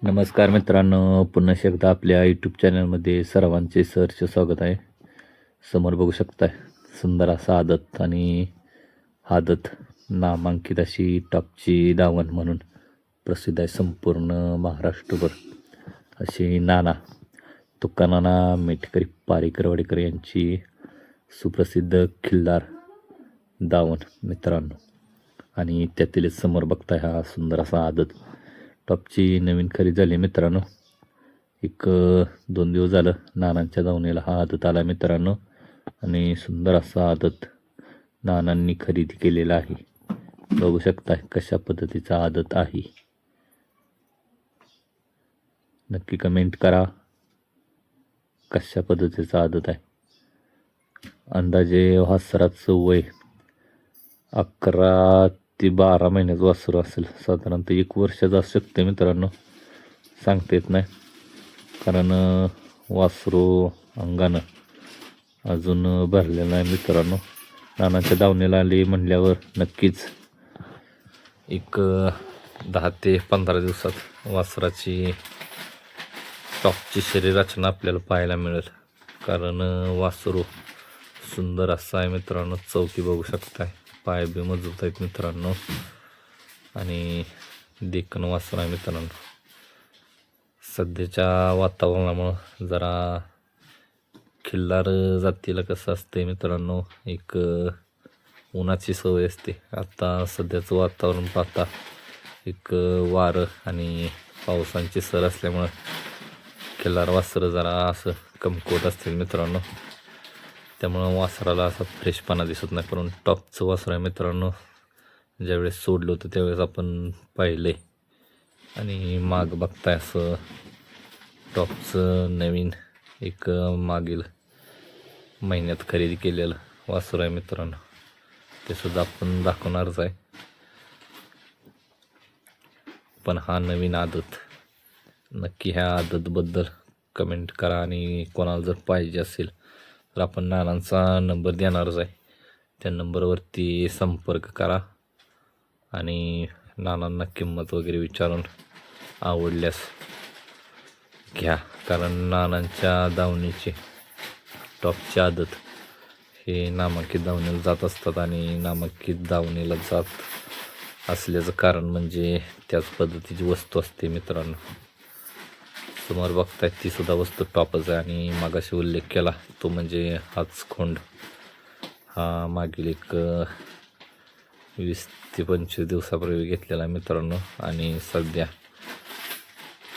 नमस्कार मित्रांनो, पुन्हा एकदा आपल्या यूट्यूब चॅनलमध्ये सर्वांचे सहर्ष स्वागत आहे. समोर बघू शकताय सुंदर असा आदत आणि आदत नामांकित अशी टॉपची दावण म्हणून प्रसिद्ध आहे संपूर्ण महाराष्ट्रभर अशी नाना तुकानाना मेटकरी पारेकर वाडेकर यांची सुप्रसिद्ध खिल्लार दावण मित्रांनो. आणि त्यातीलच समोर बघताय हा सुंदर असा आदत टॉपची नवीन खरेदी झाली मित्रांनो. एक 2 दिवस झालं नानांच्या दावणीला हा आदत आला मित्रांनो. आणि सुंदर असा आदत नानांनी खरेदी केलेला आहे. बघू शकताय कशा पद्धतीचा आदत आहे. नक्की कमेंट करा कशा पद्धतीचा आदत आहे. अंदाजे वासराचं वय 11 ते 12 महिन्याचं वासरू असेल. साधारणतः 1 वर्षाचं असू शकते मित्रांनो, सांगता येत नाही. कारण वासरू अंगानं अजून भरलेलं नाही मित्रांनो. नानाच्या दावणीला आली म्हणल्यावर नक्कीच एक 10 ते 15 दिवसात वासराची टॉपची शरीर रचना आपल्याला पाहायला मिळेल. कारण वासरू सुंदर असं आहे मित्रांनो. चौकी बघू शकताय, पाय बी मजबूत आहेत मित्रांनो. आणि देखणं वासर आहे मित्रांनो. सध्याच्या वातावरणामुळं जरा खिल्लार जातीला कसं असते मित्रांनो, एक उन्हाची सवय असते. आता सध्याचं वातावरण पाहता एक वारं आणि पावसांची सर असल्यामुळं खिल्लार वासरं जरा असं कमकुवत असतील मित्रांनो. त्यामुळं वासराला असा फ्रेशपणा दिसत नाही. पण टॉपचं वासर आहे मित्रांनो. ज्यावेळेस सोडलं होतं त्यावेळेस आपण पाहिले. आणि माग बघताय असं टॉपचं नवीन एक मागील महिन्यात खरेदी केलेलं वासर आहे मित्रांनो. ते सुद्धा आपण दाखवणारच आहे. पण हा नवीन आदत, नक्की ह्या आदतबद्दल कमेंट करा. आणि कोणाला जर पाहिजे असेल तर आपण नानांचा नंबर देणारच आहे. त्या नंबरवरती संपर्क करा आणि नानांना किंमत वगैरे विचारून आवडल्यास घ्या. कारण नानांच्या दावणीची टॉपची आदत हे नामांकित दावणीला जात असतात. आणि नामांकित दावणीला जात असल्याचं कारण म्हणजे त्याच पद्धतीची वस्तू असते मित्रांनो. समोर बघताय ती सुद्धा वस्तू टॉपच आहे. आणि मागाशी उल्लेख केला तो म्हणजे हाच खोंड. हा मागील एक 20 ते 25 दिवसापूर्वी घेतलेला मित्रांनो. आणि सध्या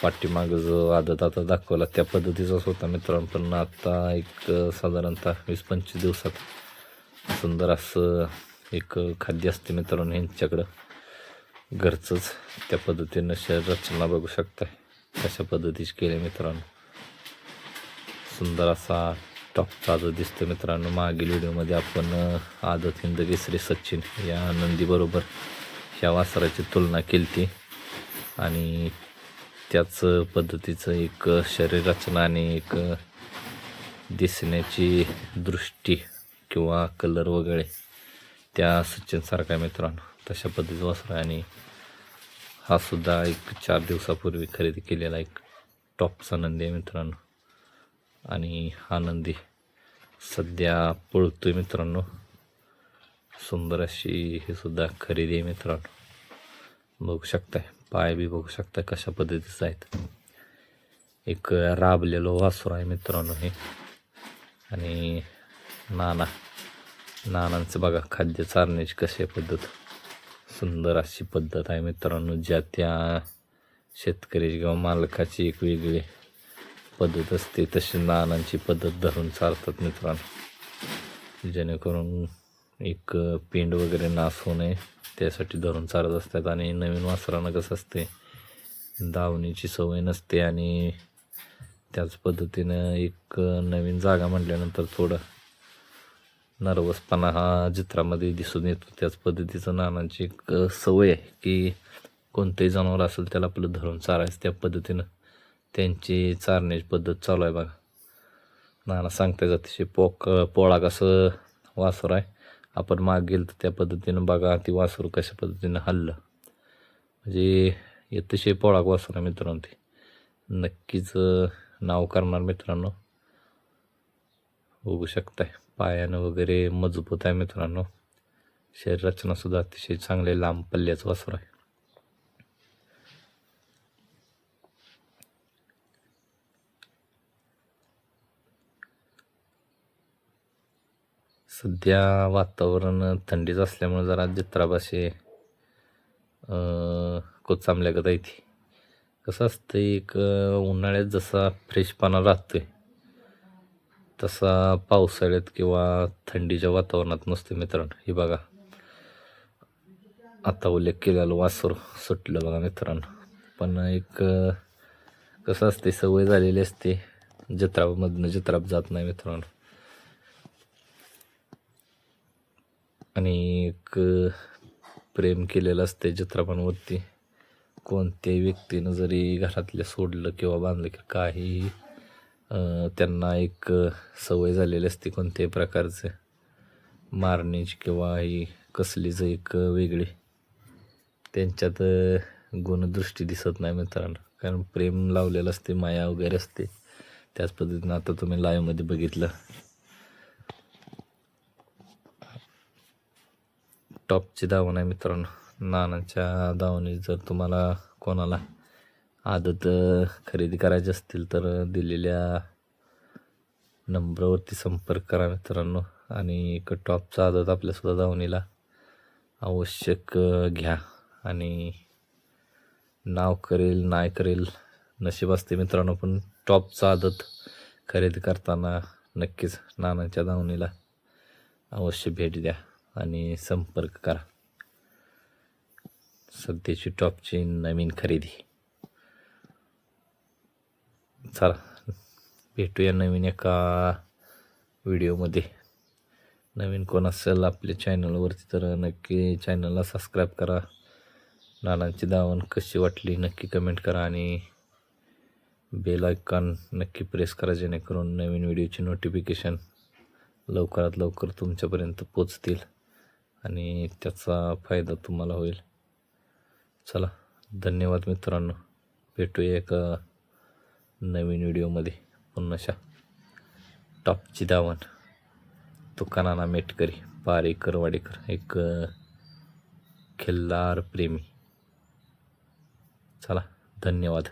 पाठीमागं जो आदत आता दाखवला त्या पद्धतीचाच होता मित्रांनो. पण आता एक साधारणतः 20-25 दिवसात सुंदर असं एक खाद्य असते मित्रांनो ह्यांच्याकडं घरचंच. त्या पद्धतीनं शरीर रचना बघू शकताय कशा पद्धतीची केली मित्रांनो. सुंदर असा टॉपचा आदत दिसतो मित्रांनो. मागील व्हिडिओमध्ये आपण आदत हिंद केसरी सचिन या नंदीबरोबर ह्या वासराची तुलना केली ती. आणि त्याच पद्धतीचं एक शरीर रचना आणि एक दिसण्याची दृष्टी किंवा कलर वगैरे त्या सचिनसारखा आहे मित्रांनो. तशा पद्धतीचं वासर आहे. आणि हा सुद्धा एक 4 दिवसापूर्वी खरेदी केलेला एक टॉपचा नंदी आहे मित्रांनो. आणि हा नंदी सध्या पळतोय मित्रांनो. सुंदर अशी हे सुद्धा खरेदी आहे मित्रांनो. बघू शकताय, पाय बी बघू शकताय कशा पद्धतीचं आहेत. एक राबलेलो वासर आहे मित्रांनो हे. आणि नानांचं बघा खाद्य चारण्याची कशी पद्धत, सुंदर अशी पद्धत आहे मित्रांनो. ज्या त्या शेतकऱ्याची किंवा मालकाची एक वेगळी पद्धत असते, तशी नानांची पद्धत धरून चालतात मित्रांनो. जेणेकरून एक पेंड वगैरे नाश होऊ नये त्यासाठी धरून चालत असतात. आणि नवीन वासरांना कसं असते, दावणीची सवय नसते. आणि त्याच पद्धतीनं एक नवीन जागा म्हटल्यानंतर थोडं नर्वसपणा हा चित्रामध्ये दिसून येतो. त्याच पद्धतीचं नानांची एक सवय आहे की कोणतेही जनावर असेल त्याला आपलं धरून चारायचं. त्या पद्धतीनं त्यांची चारण्याची पद्धत चालू आहे बघा. नाना सांगता जाते पोळा कसं वासर आहे. आपण माग गेलं तर त्या पद्धतीनं बघा ती वासरू कशा पद्धतीनं हल्लं. म्हणजे अतिशय पोळाक वासर आहे मित्रांनो ते. नक्कीच नाव करणार मित्रांनो. बघू शकताय पायानं वगैरे मजबूत आहे मित्रांनो. शरीर रचनासुद्धा अतिशय चांगले, लांब पल्ल्याचं वासरू आहे. सध्या वातावरण थंडीच असल्यामुळे जरा जत्रापाशी कोचांबल्यागत आहे ती. कसं असतं एक उन्हाळ्यात जसा फ्रेशपणा राहतोय तसा पावसाळ्यात किंवा थंडीच्या वातावरणात नसते मित्रांनो. हे बघा आता उल्लेख केलेलं वासरू सुटलं बघा मित्रांनो. पण एक कसं असते सवय झालेली असते, जत्रामधनं जत्राप जात नाही मित्रांनो. आणि एक प्रेम केलेलं असते जत्रापांवरती. कोणत्याही व्यक्तीनं जरी घरातल्या सोडलं किंवा बांधलं की काही त्यांना एक सवय झालेली असते कोणत्याही प्रकारचे मारण्याची किंवा ही कसलीच एक वेगळी त्यांच्यात गुणदृष्टी दिसत नाही मित्रांनो. कारण प्रेम लावलेलं असते, माया वगैरे असते. त्याच पद्धतीनं आता तुम्ही लाईव्हमध्ये बघितलं टॉपची दावण आहे मित्रांनो. नानांच्या दावणी जर तुम्हाला कोणाला आदत खरेदी करायची असतील तर दिलेल्या नंबरवरती संपर्क करा मित्रांनो. आणि एक टॉपचा आदत आपल्यासुद्धा दावणीला आवश्यक घ्या. आणि नाव करेल नाही करेल नशीब असते मित्रांनो. पण टॉपचा आदत खरेदी करताना नक्कीच नानांच्या दावणीला अवश्य भेट द्या आणि संपर्क करा. सध्याची टॉपची नवीन खरेदी. चला भेटूया नवीन एका व्हिडिओमध्ये. नवीन कोण असेल आपल्या चॅनलवरती तर नक्की चॅनलला सबस्क्राईब करा. नानांची दावण कशी वाटली नक्की कमेंट करा आणि बेल आयकॉन नक्की प्रेस करा, जेणेकरून नवीन व्हिडिओची नोटिफिकेशन लवकरात लवकर तुमच्यापर्यंत पोचतील आणि त्याचा फायदा तुम्हाला होईल. चला धन्यवाद मित्रांनो. भेटूया एका नवीन व्हिडिओमध्ये पुन्हा. टॉपची दावण तुकानाना मेटकरी पारेकर वाडेकर, एक खिल्लार प्रेमी. चला धन्यवाद.